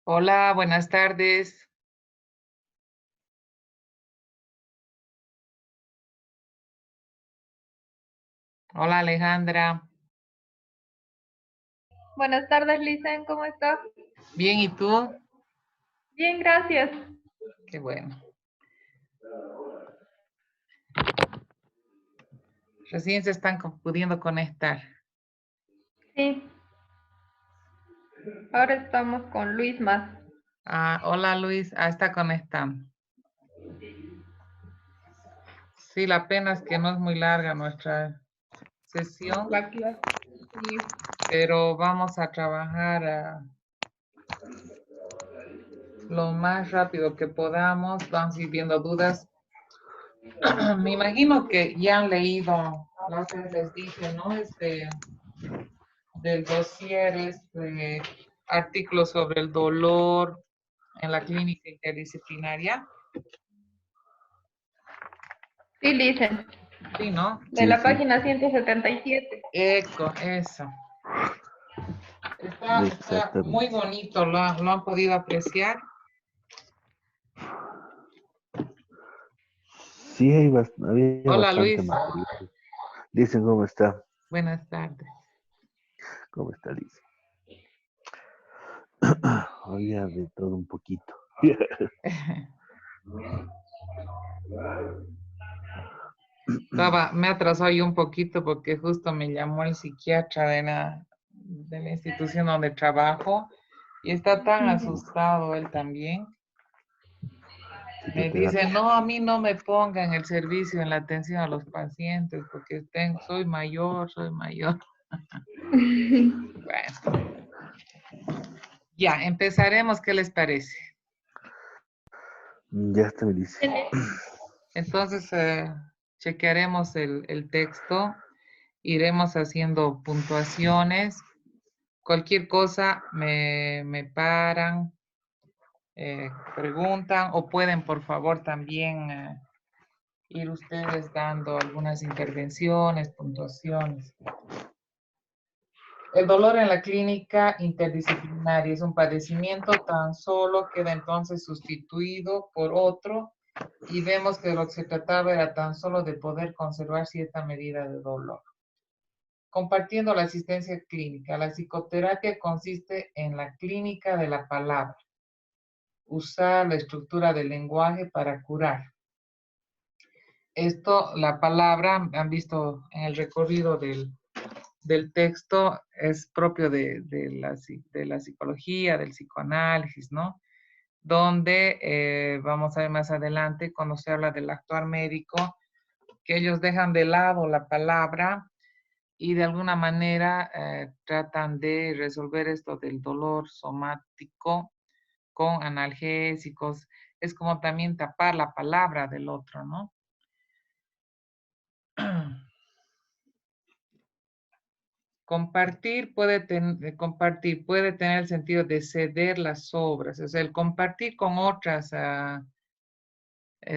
Hola, buenas tardes. Hola, Alejandra. Buenas tardes, Licen, ¿cómo estás? Bien, ¿y tú? Bien, gracias. Qué bueno. Recién se están pudiendo conectar. Sí, ahora estamos con Luis más. Hola, Luis. Está conectando. Sí, la pena es que no es muy larga nuestra sesión, La clase. Sí. pero vamos a trabajar lo más rápido que podamos. Vamos a ir viendo dudas. Me imagino que ya han leído, la que les dije, ¿no? Del dossier, artículos sobre el dolor en la clínica interdisciplinaria. Sí, Licen, Sí, ¿no? de Sí, la sí, página 177. Eso. Está muy exactamente. bonito, lo han podido apreciar. Sí, había Hola, bastante Luis. material. Dicen, ¿cómo está? Buenas tardes. ¿Cómo está, Liz? Había de todo un poquito. Me atrasó ahí un poquito porque justo me llamó el psiquiatra de la institución donde trabajo y está tan asustado él también. Me dice, Psicoterapia. no, a mí no me pongan el servicio en la atención a los pacientes porque soy mayor, soy mayor. Bueno, ya, empezaremos, ¿qué les parece? Ya está, me dice. Entonces, chequearemos el texto, iremos haciendo puntuaciones. Cualquier cosa me paran, preguntan o pueden, por favor, también ir ustedes dando algunas intervenciones, puntuaciones. El dolor en la clínica interdisciplinaria es un padecimiento, tan solo queda entonces sustituido por otro y vemos que lo que se trataba era tan solo de poder conservar cierta medida de dolor. Compartiendo la asistencia clínica, la psicoterapia consiste en la clínica de la palabra, usar la estructura del lenguaje para curar. Esto, la palabra, han visto en el recorrido del texto, es propio de la psicología, del psicoanálisis, ¿no? Donde vamos a ver más adelante cuando se habla del actuar médico, que ellos dejan de lado la palabra y de alguna manera tratan de resolver esto del dolor somático con analgésicos. Es como también tapar la palabra del otro, ¿no? Compartir puede tener el sentido de ceder las obras, o sea, el compartir con otras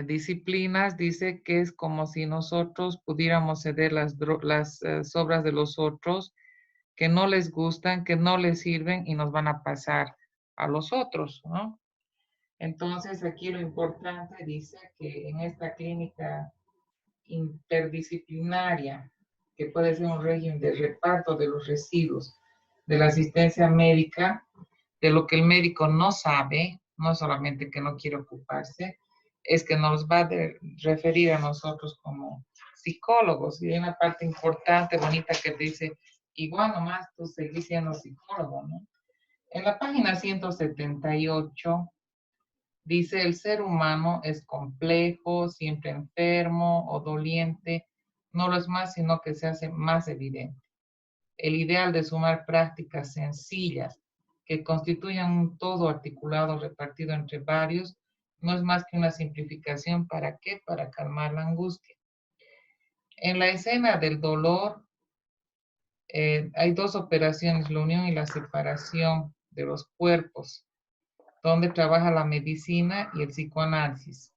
disciplinas dice que es como si nosotros pudiéramos ceder las obras de los otros que no les gustan, que no les sirven y nos van a pasar a los otros, ¿no? Entonces, aquí lo importante dice que en esta clínica interdisciplinaria, que puede ser un régimen de reparto de los residuos de la asistencia médica, de lo que el médico no sabe, no solamente que no quiere ocuparse, es que nos va a referir a nosotros como psicólogos. Y hay una parte importante, bonita, que dice, igual nomás tú seguís siendo psicólogo, ¿no? En la página 178 dice, el ser humano es complejo, siempre enfermo o doliente, no lo es más, sino que se hace más evidente. El ideal de sumar prácticas sencillas que constituyan un todo articulado repartido entre varios no es más que una simplificación. ¿Para qué? Para calmar la angustia. En la escena del dolor hay dos operaciones, la unión y la separación de los cuerpos, donde trabaja la medicina y el psicoanálisis,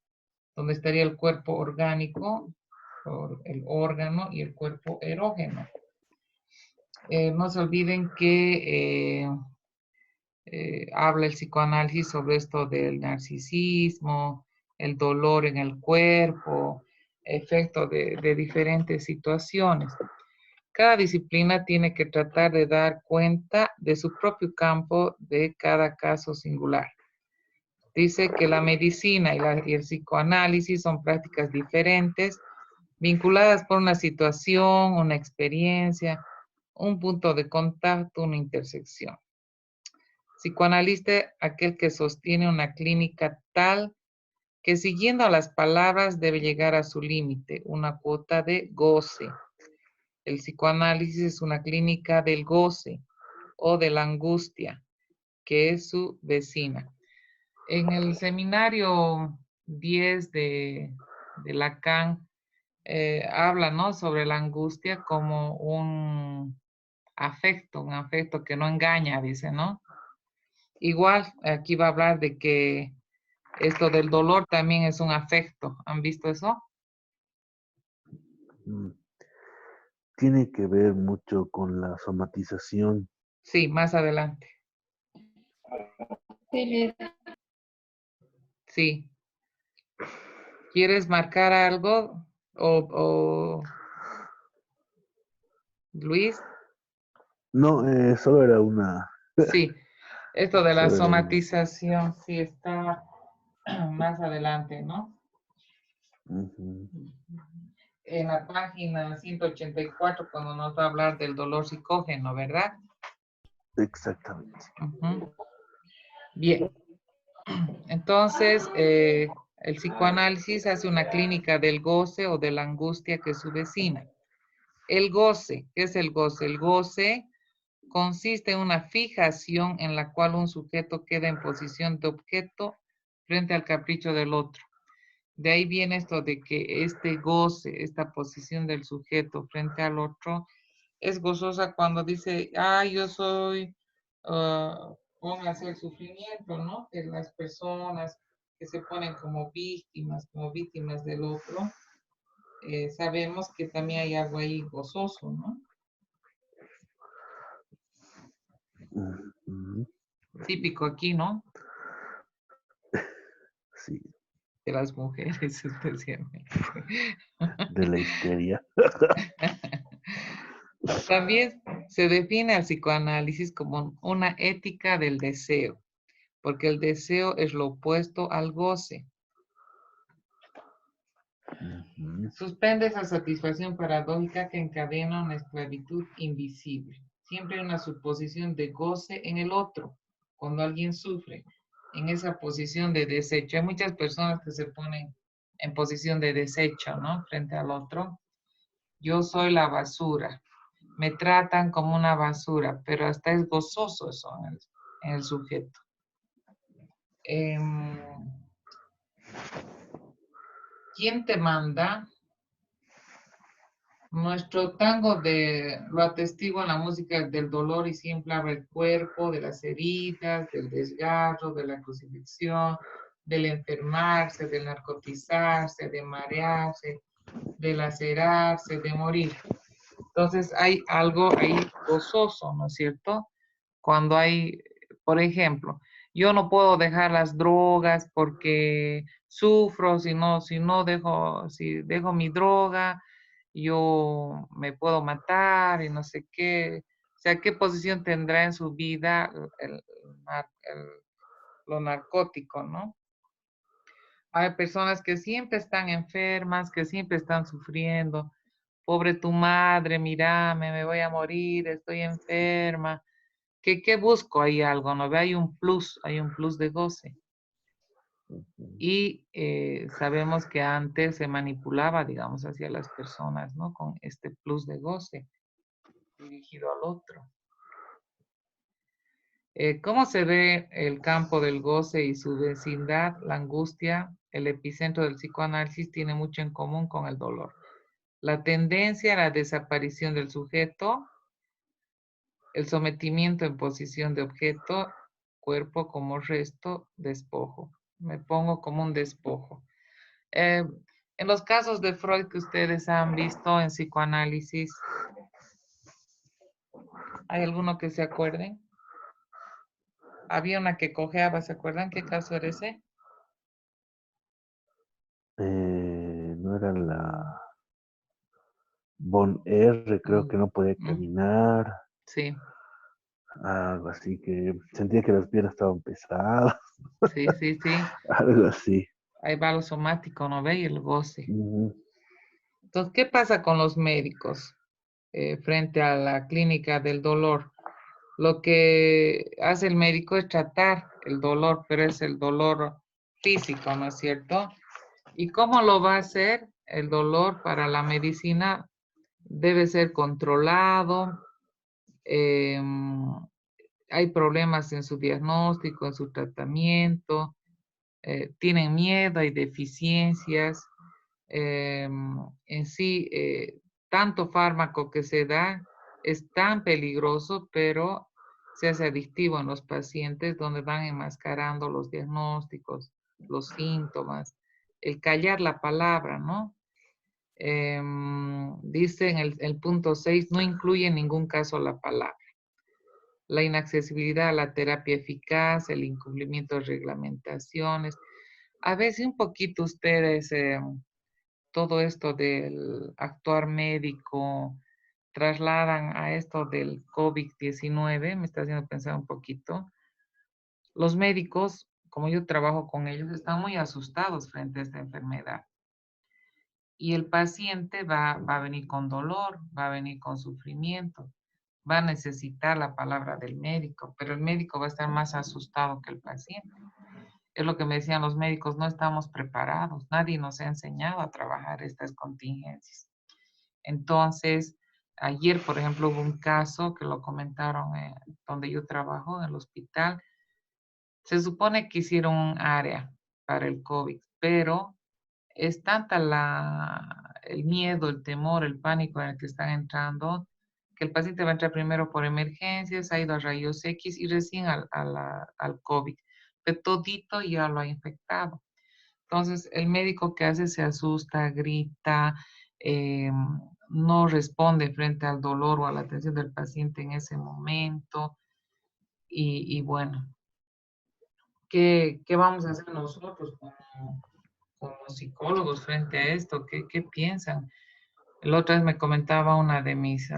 donde estaría el cuerpo orgánico, el órgano, y el cuerpo erógeno. No se olviden que habla el psicoanálisis sobre esto del narcisismo, el dolor en el cuerpo, efecto de diferentes situaciones. Cada disciplina tiene que tratar de dar cuenta de su propio campo de cada caso singular. Dice que la medicina y el psicoanálisis son prácticas diferentes, vinculadas por una situación, una experiencia, un punto de contacto, una intersección. Psicoanalista, aquel que sostiene una clínica tal que siguiendo a las palabras debe llegar a su límite, una cuota de goce. El psicoanálisis es una clínica del goce o de la angustia, que es su vecina. En el seminario 10 de Lacan, habla, ¿no?, sobre la angustia como un afecto que no engaña, dice, ¿no? Igual, aquí va a hablar de que esto del dolor también es un afecto. ¿Han visto eso? Mm. Tiene que ver mucho con la somatización. Sí, más adelante. Sí, Liz. Sí. ¿Quieres marcar algo? O Luis? No, solo era una. Sí. Esto de la Solo era una. somatización, sí está más adelante, ¿no? Ujú. En la página 184, cuando nos va a hablar del dolor psicógeno, ¿verdad? Exactamente. Ujú. Bien. Entonces, el psicoanálisis hace una clínica del goce o de la angustia que es su vecina. El goce, ¿qué es el goce? El goce consiste en una fijación en la cual un sujeto queda en posición de objeto frente al capricho del otro. De ahí viene esto de que este goce, esta posición del sujeto frente al otro, es gozosa cuando dice, yo soy, póngase el sufrimiento, ¿no? De las personas que se ponen como víctimas del otro. Sabemos que también hay algo ahí gozoso, ¿no? Ujú. Típico aquí, ¿no? Sí, De las mujeres especialmente. de la histeria. También se define al psicoanálisis como una ética del deseo, porque el deseo es lo opuesto al goce. Ujú. Suspende esa satisfacción paradójica que encadena una esclavitud invisible. Siempre hay una suposición de goce en el otro, cuando alguien sufre, en esa posición de desecho. Hay muchas personas que se ponen en posición de desecho, ¿no? Frente al otro. Yo soy la basura. Me tratan como una basura, pero hasta es gozoso eso en el sujeto. ¿Quién te manda? Nuestro tango lo atestigua en la música del dolor y siempre habla del cuerpo, de las heridas, del desgarro, de la crucifixión, del enfermarse, del narcotizarse, de marearse, de lacerarse, de morir. Entonces hay algo ahí gozoso, ¿no es cierto? Cuando hay, por ejemplo, yo no puedo dejar las drogas porque sufro, si dejo mi droga, yo me puedo matar y no sé qué. O sea, ¿qué posición tendrá en su vida lo narcótico, ¿no? Hay personas que siempre están enfermas, que siempre están sufriendo. Pobre tu madre, mírame, me voy a morir, estoy enferma. ¿Qué busco? Hay algo, ¿no ve? Hay un plus de goce. Y sabemos que antes se manipulaba, digamos, hacia las personas, ¿no? Con este plus de goce dirigido al otro. ¿Cómo se ve el campo del goce y su vecindad? La angustia, el epicentro del psicoanálisis, tiene mucho en común con el dolor. La tendencia a la desaparición del sujeto, el sometimiento en posición de objeto, cuerpo como resto, despojo. Me pongo como un despojo. En los casos de Freud que ustedes han visto en psicoanálisis, ¿hay alguno que se acuerden? Había una que cojeaba, ¿se acuerdan qué caso era ese? No era la Bon R, creo Mm, que no podía mm, caminar, sí, algo así que sentía que las piernas estaban pesadas, sí, sí, sí. algo así. Ahí va lo somático, ¿no ve? Y el goce. Ujú. Entonces, ¿qué pasa con los médicos frente a la clínica del dolor? Lo que hace el médico es tratar el dolor, pero es el dolor físico, ¿no es cierto? ¿Y cómo lo va a hacer? El dolor para la medicina debe ser controlado. eh, Hay problemas en su diagnóstico, en su tratamiento. Tienen miedo, hay deficiencias. En sí, tanto fármaco que se da es tan peligroso, pero se hace adictivo en los pacientes donde van enmascarando los diagnósticos, los síntomas, el callar la palabra, ¿no? Dice en el punto 6, no incluye en ningún caso la palabra. La inaccesibilidad a la terapia eficaz, el incumplimiento de reglamentaciones. A veces un poquito ustedes todo esto del actuar médico trasladan a esto del COVID-19, me está haciendo pensar un poquito. Los médicos, como yo trabajo con ellos, están muy asustados frente a esta enfermedad. Y el paciente va a venir con dolor, va a venir con sufrimiento, va a necesitar la palabra del médico, pero el médico va a estar más asustado que el paciente. Es lo que me decían los médicos, no estamos preparados, nadie nos ha enseñado a trabajar estas contingencias. Entonces, ayer, por ejemplo, hubo un caso que lo comentaron donde yo trabajo, en el hospital. Se supone que hicieron un área para el COVID, pero es tanta el miedo, el temor, el pánico en el que están entrando, que el paciente va a entrar primero por emergencias, ha ido a rayos X y recién al COVID, pero todito ya lo ha infectado. Entonces, el médico que hace se asusta, grita, eh, no responde frente al dolor o a la atención del paciente en ese momento. Y bueno, ¿qué vamos a hacer nosotros como psicólogos frente a esto? ¿Qué piensan? El otra vez me comentaba una de mis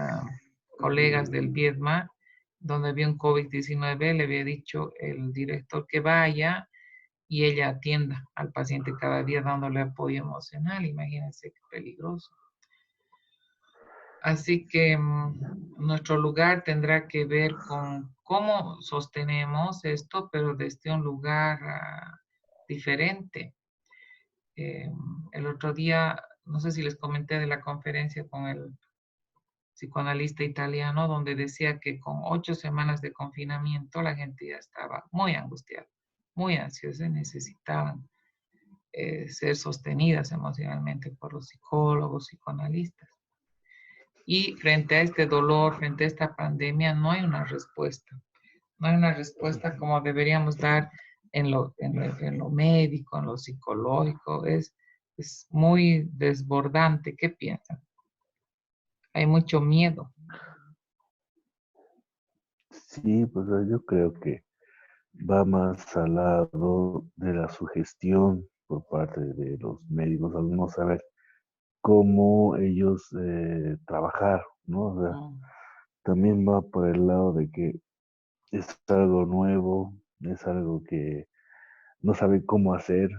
colegas del Vietma, donde había un COVID-19, le había dicho el director que vaya y ella atienda al paciente cada día dándole apoyo emocional. Imagínense qué peligroso. Así que nuestro lugar tendrá que ver con cómo sostenemos esto, pero desde un lugar diferente. Eh, el otro día, no sé si les comenté de la conferencia con el psicoanalista italiano, donde decía que con 8 semanas de confinamiento la gente ya estaba muy angustiada, muy ansiosa y necesitaban ser sostenidas emocionalmente por los psicólogos, psicoanalistas. Y frente a este dolor, frente a esta pandemia, no hay una respuesta. No hay una respuesta como deberíamos dar en lo médico, en lo psicológico. Es muy desbordante. ¿Qué piensan? Hay mucho miedo. Sí, pues yo creo que va más al lado de la sugestión por parte de los médicos al no saber cómo ellos trabajar, ¿no? O sea, Mm, también va por el lado de que es algo nuevo, es algo que no saben cómo hacer,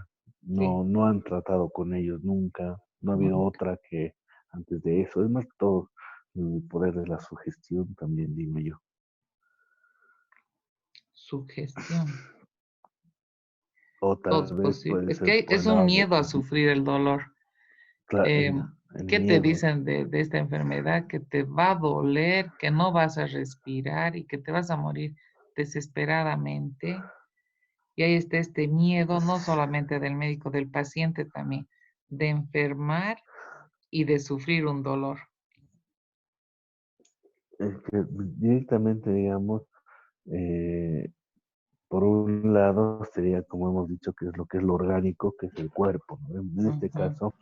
sí, no han tratado con ellos nunca, no ha habido nunca. otra que antes de eso. Es más que todo el poder de la sugestión también, digo yo. Sugestión. O Todo tal es vez posible. puede Es ser que por es el un lado de miedo a que, sufrir el dolor. Eh, el ¿Qué te miedo. dicen de esta enfermedad? Que te va a doler, que no vas a respirar y que te vas a morir desesperadamente. Y ahí está este miedo, no solamente del médico, del paciente también, de enfermar y de sufrir un dolor. Es que directamente, digamos, eh, por un lado sería, como hemos dicho, que es lo orgánico, que es el cuerpo, ¿no? En este Ujú, caso,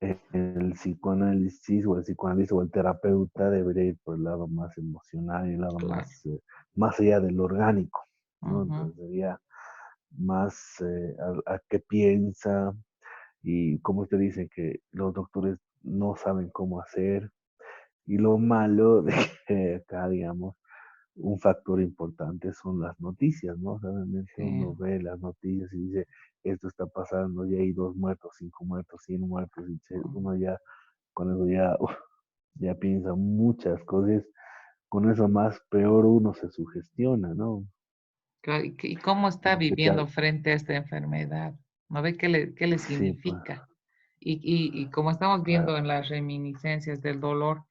el psicoanálisis o el psicoanalista o el terapeuta debería ir por el lado más emocional y el lado claro. más allá de lo orgánico. ¿no? Ujú. Entonces sería más a qué piensa y como usted dice que los doctores no saben cómo hacer. Y lo malo de que acá, digamos, un factor importante son las noticias, ¿no? O sea, realmente Sí. uno ve las noticias y dice, esto está pasando, ya hay 2 muertos, 5 muertos, 100 muertos, y uno ya, con eso ya, ya piensa muchas cosas, con eso más peor uno se sugestiona, ¿no? Claro, y cómo está Porque tal, viviendo frente a esta enfermedad? ¿No ve qué le sí, pues, significa? Y como estamos claro, viendo en las reminiscencias del dolor,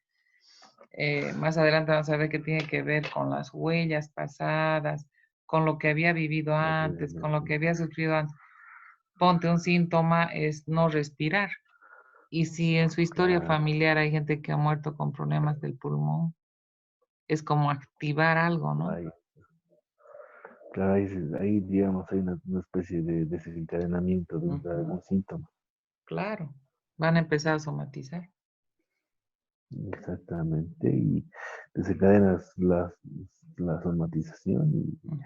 más adelante vamos a ver que tiene que ver con las huellas pasadas, con lo que había vivido antes, con lo obviamente, que había sufrido antes. Ponte un síntoma, es no respirar. Y si en su historia claro, familiar hay gente que ha muerto con problemas del pulmón, es como activar algo, ¿no? ahí, claro, ahí, digamos, hay una especie de desencadenamiento de Ujú. algún síntoma. Claro, van a empezar a somatizar. Exactamente, y desencadenas la somatización Mm.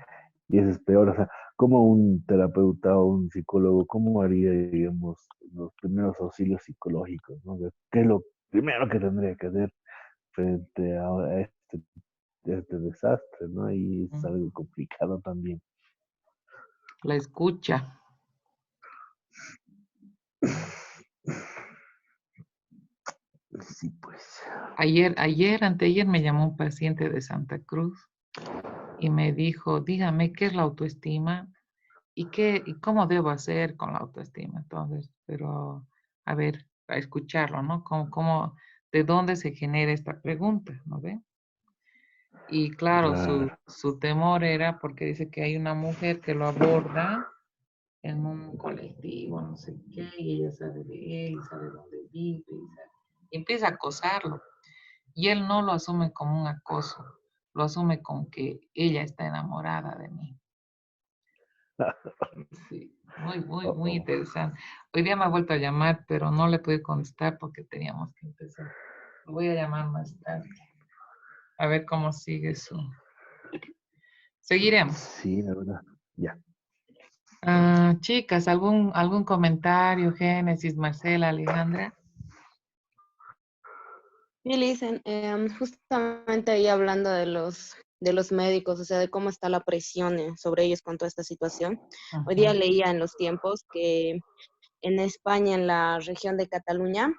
y eso es peor. O sea, como un terapeuta o un psicólogo, ¿cómo haría, digamos, los primeros auxilios psicológicos? ¿No? O sea, ¿qué es lo primero que tendría que hacer frente a este desastre? ¿No? Y es Mm. algo complicado también. La escucha. Sí, pues. Anteayer me llamó un paciente de Santa Cruz y me dijo, dígame, ¿qué es la autoestima? ¿Y cómo debo hacer con la autoestima? Entonces, pero, a ver, para escucharlo, ¿no? ¿De dónde se genera esta pregunta? ¿No ve? Y claro, su, Claro, su temor era porque dice que hay una mujer que lo aborda en un colectivo, no sé qué, y ella sabe de él, y sabe dónde vive, y empieza a acosarlo. Y él no lo asume como un acoso, lo asume como que ella está enamorada de mí. Sí, oh, muy oh. interesante. Hoy día me ha vuelto a llamar, pero no le pude contestar porque teníamos que empezar. Lo voy a llamar más tarde, a ver cómo sigue su. Seguiremos. Sí, la verdad. Ya. Chicas, ¿algún comentario? Génesis, Marcela, Alejandra. Sí, Licen, justamente ahí hablando de los médicos, o sea, de cómo está la presión sobre ellos con toda esta situación. Hoy Ujú. día leía en los tiempos que en España, en la región de Cataluña,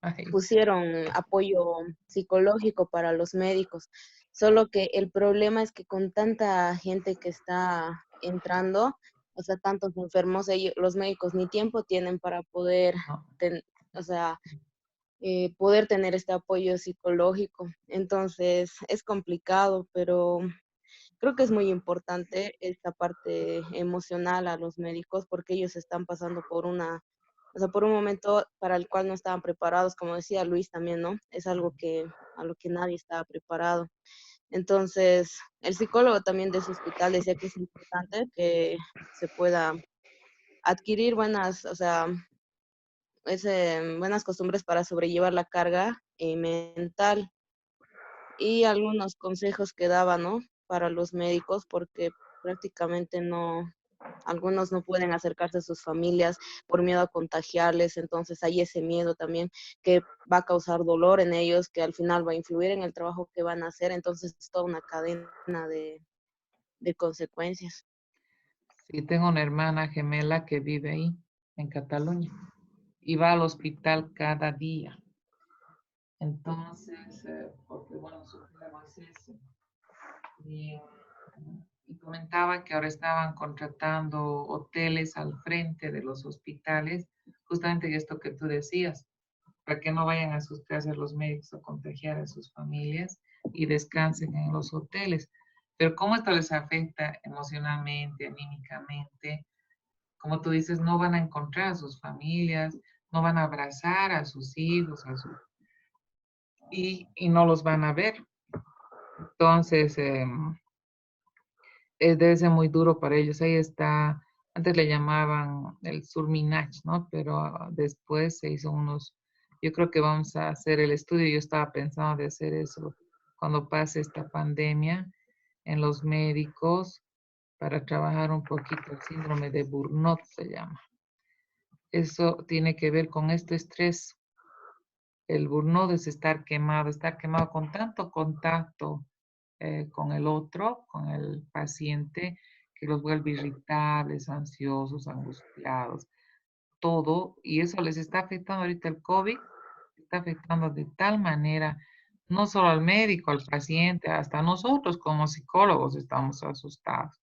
Ay, pusieron apoyo psicológico para los médicos, solo que el problema es que con tanta gente que está entrando, o sea, tantos enfermos, los médicos ni tiempo tienen para poder, no. o sea, poder tener este apoyo psicológico. Entonces, es complicado, pero creo que es muy importante esta parte emocional a los médicos porque ellos están pasando por o sea, por un momento para el cual no estaban preparados, como decía Luis también, ¿no? Es algo a lo que nadie estaba preparado. Entonces, el psicólogo también de ese hospital decía que es importante que se pueda adquirir buenas, o sea, buenas costumbres para sobrellevar la carga mental y algunos consejos que daba, ¿no? Para los médicos, porque prácticamente algunos no pueden acercarse a sus familias por miedo a contagiarles, entonces hay ese miedo también que va a causar dolor en ellos, que al final va a influir en el trabajo que van a hacer, entonces es toda una cadena de consecuencias. Sí, tengo una hermana gemela que vive ahí, en Cataluña, y va al hospital cada día. Entonces, porque bueno, su cargo es ese. Y, y comentaba que ahora estaban contratando hoteles al frente de los hospitales, justamente esto que tú decías, para que no vayan a sus casas los médicos a contagiar a sus familias y descansen en los hoteles. Pero cómo esto les afecta emocionalmente, anímicamente, como tú dices, no van a encontrar a sus familias, no van a abrazar a sus hijos, y no los van a ver. Entonces, debe ser muy duro para ellos. Ahí está, antes le llamaban el Surminach, ¿no? Pero después se hizo yo creo que vamos a hacer el estudio. Yo estaba pensando de hacer eso cuando pase esta pandemia en los médicos, para trabajar un poquito el síndrome de Burnout, se llama. Eso tiene que ver con este estrés. El burnout es estar quemado con tanto contacto con el otro, con el paciente, que los vuelve irritables, ansiosos, angustiados, todo. Y eso les está afectando ahorita el COVID, está afectando de tal manera, no solo al médico, al paciente, hasta nosotros como psicólogos estamos asustados.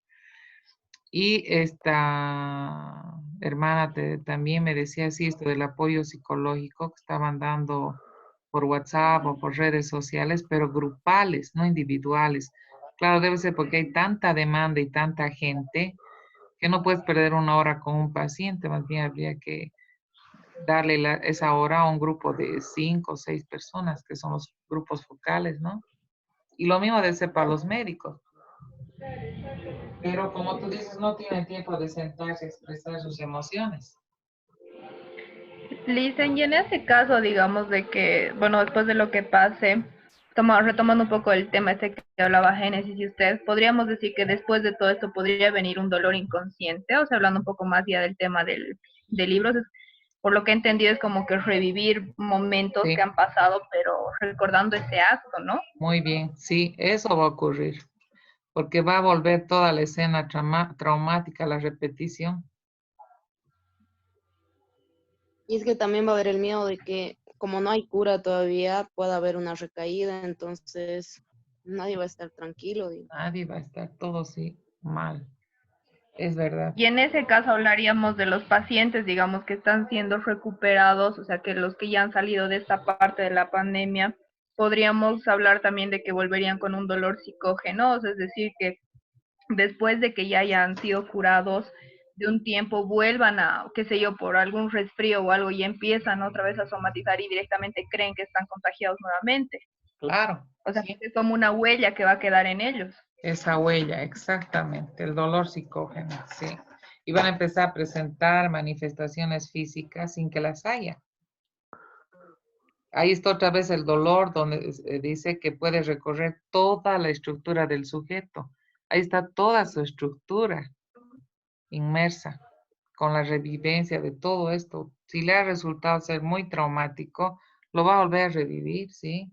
Y esta hermana también me decía así, esto del apoyo psicológico que estaban dando por WhatsApp o por redes sociales, pero grupales, no individuales. Claro, debe ser porque hay tanta demanda y tanta gente que no puedes perder una hora con un paciente, más bien habría que darle esa hora a un grupo de 5 o 6 personas, que son los grupos focales, ¿no? Y lo mismo debe ser para los médicos. Pero como tú dices, no tienen tiempo de sentarse a expresar sus emociones. Listen, y en ese caso, digamos, de que, bueno, después de lo que pase, retomando un poco el tema este que hablaba Génesis y usted, podríamos decir que después de todo esto podría venir un dolor inconsciente, o sea, hablando un poco más ya del tema del libro, por lo que he entendido es como que revivir momentos Sí. que han pasado, pero recordando ese acto, ¿no? Muy bien, sí, eso va a ocurrir, porque va a volver toda la escena traumática, la repetición. Y es que también va a haber el miedo de que, como no hay cura todavía, pueda haber una recaída, entonces nadie va a estar tranquilo. Digo. Nadie va a estar todo sí mal. Es verdad. Y en ese caso hablaríamos de los pacientes, digamos, que están siendo recuperados, o sea, que los que ya han salido de esta parte de la pandemia, podríamos hablar también de que volverían con un dolor psicógeno, es decir, que después de que ya hayan sido curados de un tiempo, vuelvan a, qué sé yo, por algún resfrío o algo y empiezan otra vez a somatizar y directamente creen que están contagiados nuevamente. Claro. O sea, sí. es como una huella que va a quedar en ellos. Esa huella, exactamente, el dolor psicógeno, sí. Y van a empezar a presentar manifestaciones físicas sin que las haya. Ahí está otra vez el dolor donde dice que puede recorrer toda la estructura del sujeto. Ahí está toda su estructura inmersa con la revivencia de todo esto. Si le ha resultado ser muy traumático, lo va a volver a revivir, ¿sí?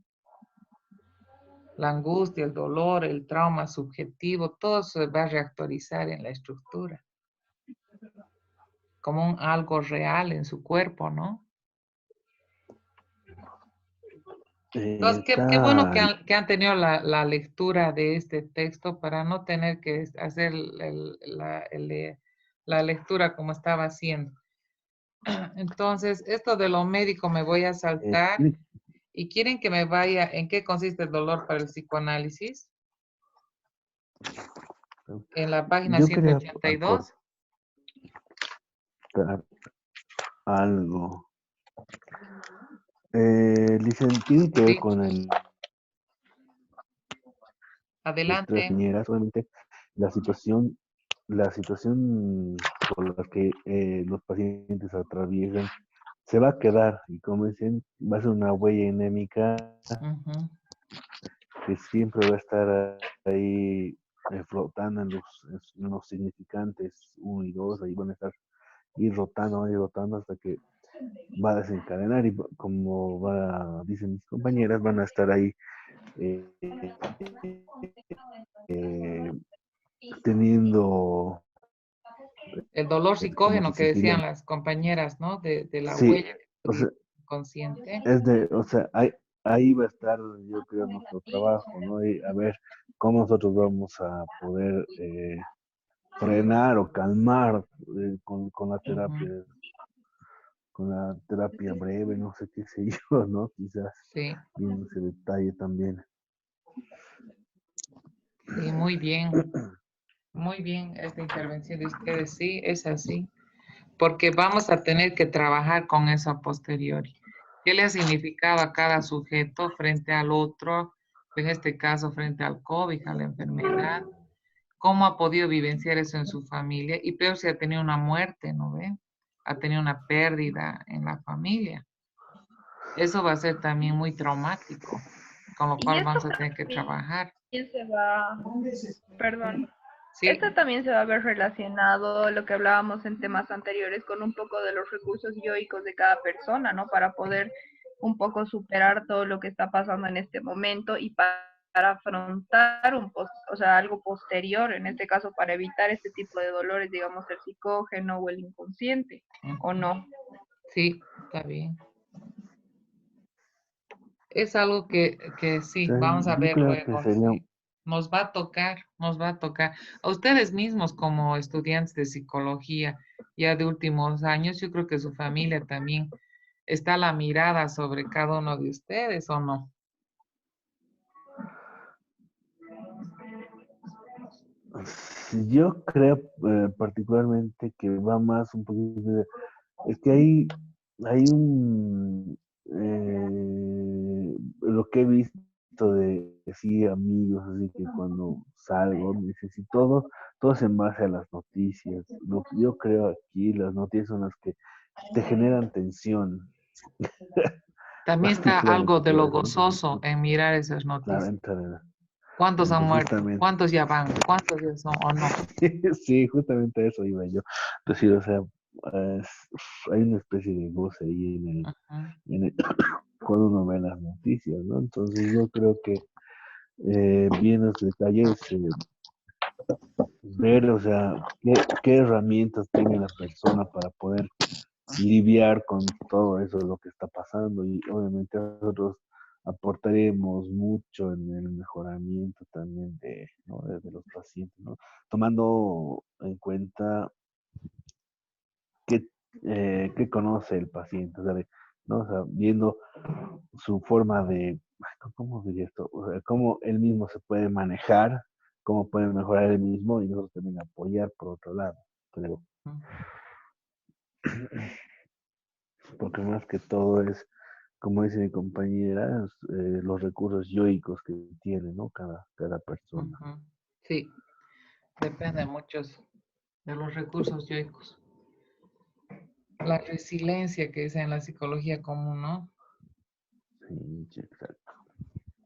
La angustia, el dolor, el trauma subjetivo, todo se va a reactualizar en la estructura, como algo real en su cuerpo, ¿no? Entonces, qué bueno Está, que han tenido la lectura de este texto para no tener que hacer la lectura como estaba haciendo. Entonces, esto de lo médico me voy a saltar. sí, ¿Y quieren que me vaya en qué consiste el dolor para el psicoanálisis? En la página yo quería 182. aportar algo. Tiene que ver Sí, con el nuestras adelante. niñeras, obviamente la situación por la que los pacientes atraviesan se va a quedar y como dicen, va a ser una huella endémica Ujú. que siempre va a estar ahí flotando en los significantes 1 y 2, ahí van a estar ir rotando hasta que va a desencadenar y como dicen mis compañeras, van a estar ahí eh, teniendo El dolor ¿cómo se psicógeno que decían sentirían? las compañeras, ¿no? De la Sí, huella o sea, inconsciente. o sea, ahí va a estar, yo creo, nuestro trabajo, ¿no? Y a ver cómo nosotros vamos a poder frenar o calmar con Ujú. con la terapia breve, no sé qué sé yo, ¿no? Quizás Sí, viendo ese detalle también. sí, muy bien. Muy bien esta intervención de ustedes. Sí, es así. Porque vamos a tener que trabajar con eso a posteriori. ¿Qué le ha significado a cada sujeto frente al otro? En este caso, frente al COVID, a la enfermedad. ¿Cómo ha podido vivenciar eso en su familia? Y peor si ha tenido una muerte, ¿no ve? Ha tenido una pérdida en la familia. Eso va a ser también muy traumático, con lo Y cual esto vamos a tener que también trabajar. se va, perdón, Sí, Esto también se va a ver relacionado, lo que hablábamos en temas anteriores, con un poco de los recursos yoicos de cada persona, ¿no? Para poder un poco superar todo lo que está pasando en este momento y para afrontar o sea, algo posterior, en este caso para evitar este tipo de dolores, digamos, el psicógeno o el inconsciente, ¿o no? sí, está bien. Es algo que sí, vamos a Yo ver creo que luego, sería, sí. Nos va a tocar, nos va a tocar. A ustedes mismos como estudiantes de psicología, ya de últimos años, yo creo que su familia también está la mirada sobre cada uno de ustedes, ¿o no? yo creo particularmente que va más un poquito es que hay lo que he visto de sí amigos, así que cuando salgo, me dicen, si todo es en base a las noticias. Yo creo aquí las noticias son las que te generan tensión, También está algo particularmente de por lo eso. gozoso en mirar esas Claro, noticias. entra, ¿Cuántos han muerto? justamente, ¿Cuántos ya van? ¿Cuántos ya son o no? sí, justamente eso iba yo. Decir, o sea, hay una especie de goce ahí Ujú, cuando uno ve las noticias, ¿no? Entonces yo creo que bien los detalles, ver, o sea, qué herramientas tiene la persona para poder lidiar con todo eso, lo que está pasando, y obviamente nosotros aportaremos mucho en el mejoramiento también ¿no? de los pacientes, ¿no? Tomando en cuenta qué, qué conoce el paciente, ¿sabe? ¿No? O sea, viendo su forma de, ¿cómo diría esto? O sea, cómo él mismo se puede manejar, cómo puede mejorar él mismo y nosotros también apoyar por otro lado, creo. ujú. Porque más que todo es, como dice mi compañera, los recursos yoicos que tiene, ¿no? Cada persona. Ujú. Sí, depende mucho de los recursos yoicos. La resiliencia que dice en la psicología común, ¿no? Sí, sí, exacto.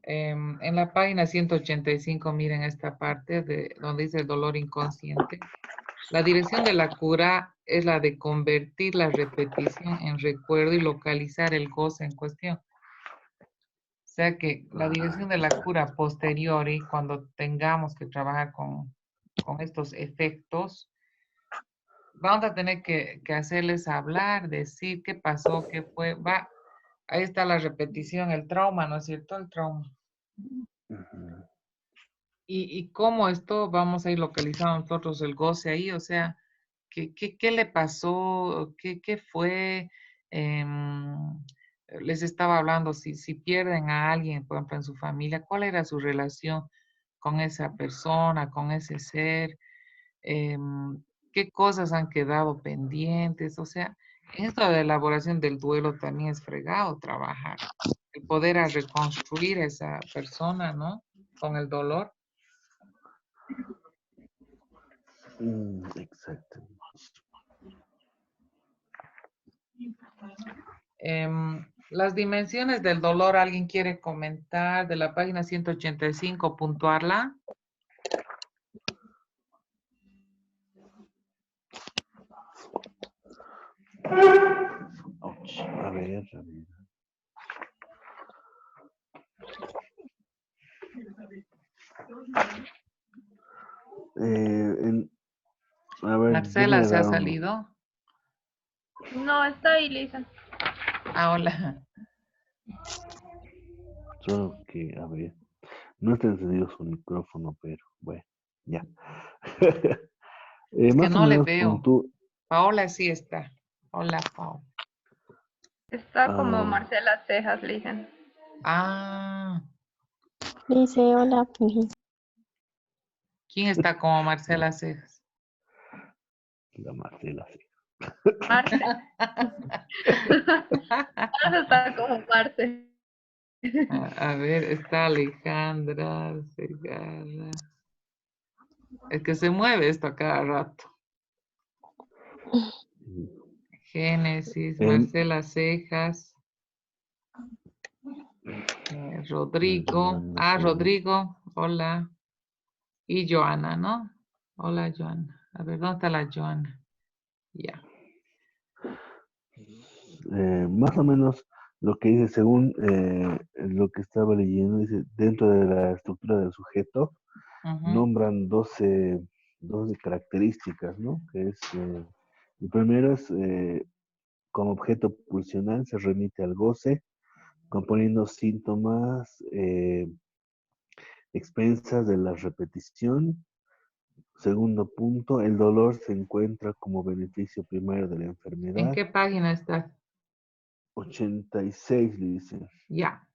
En la página 185, miren esta parte de donde dice el dolor inconsciente. La dirección de la cura es la de convertir la repetición en recuerdo y localizar el goce en cuestión. O sea que la dirección de la cura posterior y cuando tengamos que trabajar con estos efectos, vamos a tener que hacerles hablar, decir qué pasó, qué fue. Va, ahí está la repetición, el trauma, ¿no es cierto? El trauma. Ujú. Y cómo esto vamos a ir localizando nosotros el goce ahí, o sea, qué le pasó, qué fue. Em, Les estaba hablando, si pierden a alguien, por ejemplo, en su familia, ¿cuál era su relación con esa persona, con ese ser? ¿Qué cosas han quedado pendientes? O sea, en esto de la elaboración del duelo también es fregado trabajar, el poder a reconstruir a esa persona, ¿no? Con el dolor. Exacto. Las dimensiones del dolor, ¿alguien quiere comentar? De la página 185, puntuarla. Ouch. A ver, a ver. A ver, yo voy Marcela a se ha dar uno. salido. No, está ahí, Lisa. Ah, hola. Solo que, a ver, no está encendido su micrófono, pero bueno, ya. Es que Más o no le menos veo. Paola sí está. Hola, Paola. Está como ah, Marcela Cejas, le dicen. Ah, Dice, hola, pues, ¿quién está como no, Marcela Cejas? la Marcela, sí. Marce. Marce está como Marce. A ver, está Alejandra Segarra. Es que se mueve esto a cada rato. Génesis, Em, Marcela Cejas, Rodrigo. no Ah, sé. Rodrigo, hola. Y Joana, ¿no? Hola, Joana. A ver, ¿dónde está la Joana? Ya. Más o menos lo que dice, según lo que estaba leyendo, dice, dentro de la estructura del sujeto, Ujú. nombran 12 características, ¿no? Que es, el primero es, como objeto pulsional, se remite al goce, componiendo síntomas expensas de la repetición. Segundo punto, el dolor se encuentra como beneficio primario de la ¿En enfermedad. qué página estás? 86 dice. Ya.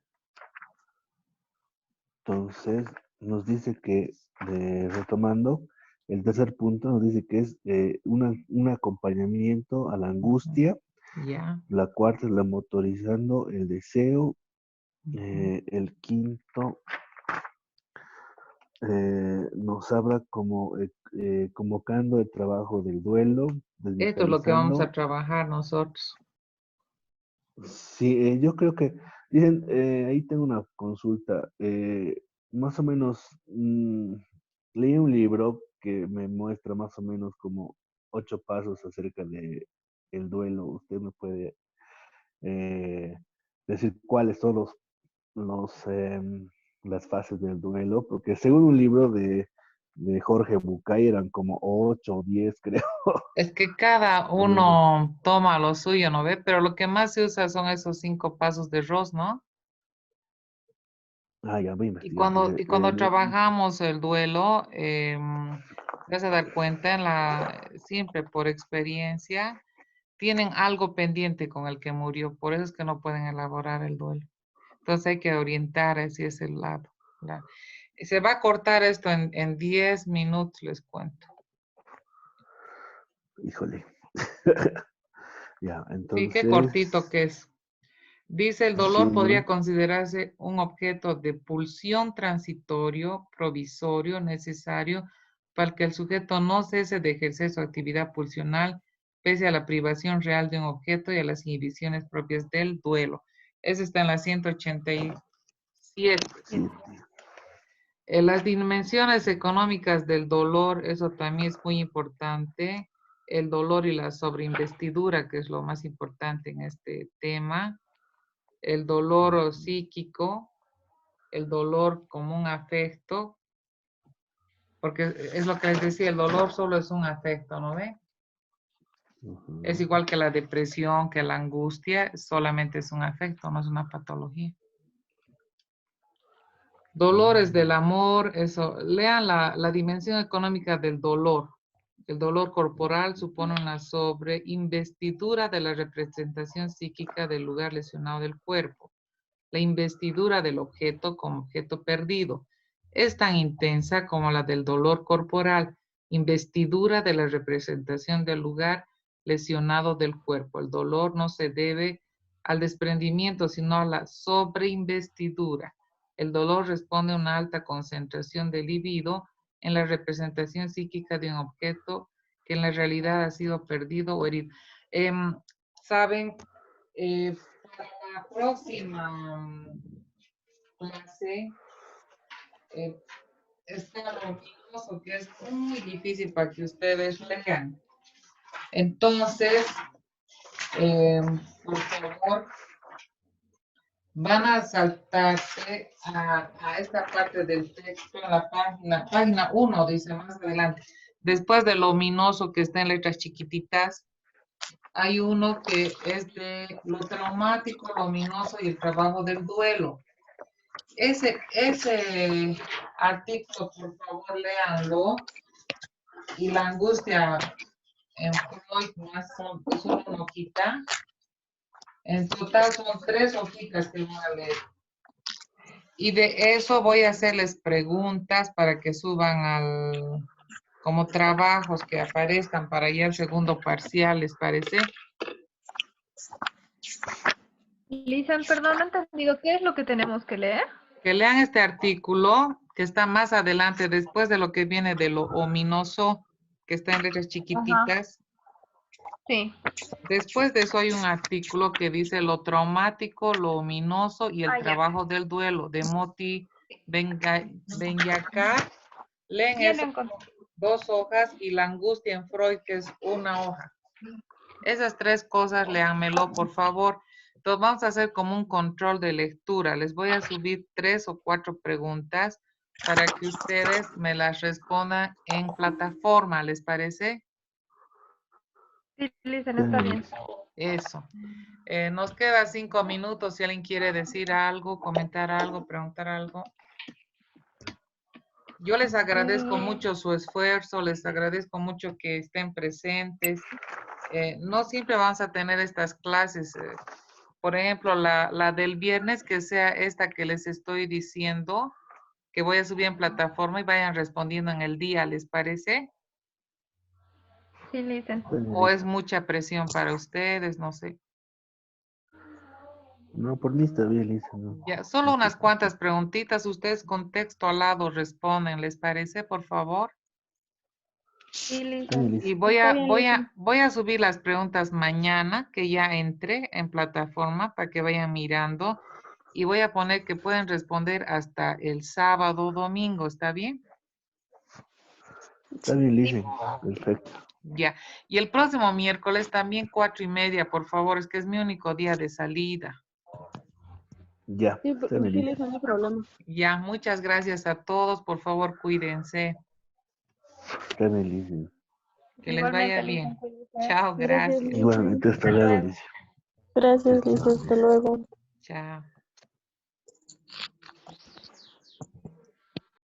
Entonces, nos dice que, retomando, el tercer punto nos dice que es un acompañamiento a la angustia. Ya. La cuarta es la motorizando el deseo. Ujú. El quinto nos habla como convocando el trabajo del duelo, Esto es lo que vamos a desvitalizando. trabajar nosotros. Sí, yo creo que, dicen, ahí tengo una consulta. Más o menos, leí un libro que me muestra más o menos como 8 pasos acerca de el duelo. ¿Usted me puede eh, decir cuáles son las fases del duelo? Porque según un libro de Jorge Bucay eran como 8 o 10, creo. Es que cada Pero, uno toma lo suyo, ¿no ve? Pero lo que más se usa son esos 5 pasos de Ross, ¿no? ya voy a Y investigar. cuando trabajamos el duelo, te vas a dar cuenta siempre por experiencia, tienen algo pendiente con el que murió, por eso es que no pueden elaborar el duelo. Entonces hay que orientar hacia ese lado. Se va a cortar esto en 10 minutos, les cuento. Híjole. Ya, Sí, qué entonces, cortito que es. Dice, el sí, dolor podría ¿no? considerarse un objeto de pulsión transitorio, provisorio, necesario para que el sujeto no cese de ejercer su actividad pulsional pese a la privación real de un objeto y a las inhibiciones propias del duelo. Ese está en la 187. Sí, Las dimensiones económicas del dolor, eso también es muy importante. El dolor y la sobreinvestidura, que es lo más importante en este tema. El dolor psíquico, el dolor como un afecto, porque es lo que les decía, el dolor solo es un afecto, ¿no ve? Es ujú, igual que la depresión, que la angustia, solamente es un afecto, no es una patología. Dolores del amor, eso. Lean la dimensión económica del dolor. El dolor corporal supone una sobreinvestidura de la representación psíquica del lugar lesionado del cuerpo. La investidura del objeto como objeto perdido es tan intensa como la del dolor corporal, investidura de la representación del lugar lesionado del cuerpo. El dolor no se debe al desprendimiento, sino a la sobreinvestidura. El dolor responde a una alta concentración de libido en la representación psíquica de un objeto que en la realidad ha sido perdido o herido. ¿Saben? Para la próxima clase está lo luminoso, que es muy difícil para que ustedes lean. Entonces, por favor, van a saltarse a esta parte del texto en la página 1, dice más adelante. Después de lo ominoso que está en letras chiquititas, hay uno que es de lo traumático, lo ominoso y el trabajo del duelo. Ese artículo, por favor, léanlo. Y la angustia en Freud más es una hojita. En total son 3 hojitas que van a leer. Y de eso voy a hacerles preguntas para que suban como trabajos que aparezcan para ya el segundo parcial, ¿les parece? Lisan, perdón, no he entendido. ¿Qué es lo que tenemos que leer? Que lean este artículo que está más adelante, después de lo que viene de lo ominoso, que está en letras Ajá, chiquititas. sí. Después de eso hay un artículo que dice lo traumático, lo ominoso y el Ah, ya. trabajo del duelo, de Moti Benyakar. Leen Ya lo eso encontré. 2 hojas, y La angustia en Freud, que es 1 hoja. Esas 3 cosas, léanmelo, por favor. Entonces vamos a hacer como un control de lectura. Les voy a subir 3 o 4 preguntas para que ustedes me las respondan en plataforma, ¿les parece? Sí, Listen, está bien. Eso. Nos queda 5 minutos. Si alguien quiere decir algo, comentar algo, preguntar algo. Yo les agradezco mucho su esfuerzo, les agradezco mucho que estén presentes. No siempre vamos a tener estas clases. Por ejemplo, la del viernes, que sea esta que les estoy diciendo, que voy a subir en plataforma y vayan respondiendo en el día, ¿les parece? Sí, Listen. ¿O es mucha presión para ustedes? No sé. No, por mí está bien, Lisa. No. Ya, solo unas cuantas preguntitas. Ustedes con texto al lado responden, ¿les parece, por favor? Sí, Está bien, Listen. Lisa. Y voy a subir las preguntas mañana, que ya entré en plataforma para que vayan mirando. Y voy a poner que pueden responder hasta el sábado o domingo, ¿está bien? Está bien, Lisa. Perfecto. Ya. Y el próximo miércoles también 4:30, por favor, es que es mi único día de salida. Ya, Sí, está bien, Lisa. Lisa, no hay problema. Ya, muchas gracias a todos. Por favor, cuídense. Está bien, Lisa. Que les vaya Igualmente, bien. Listen, cuídese. Chao, Gracias, gracias. Igualmente, hasta luego, Lisa. Gracias, Lisa. Hasta luego. Chao.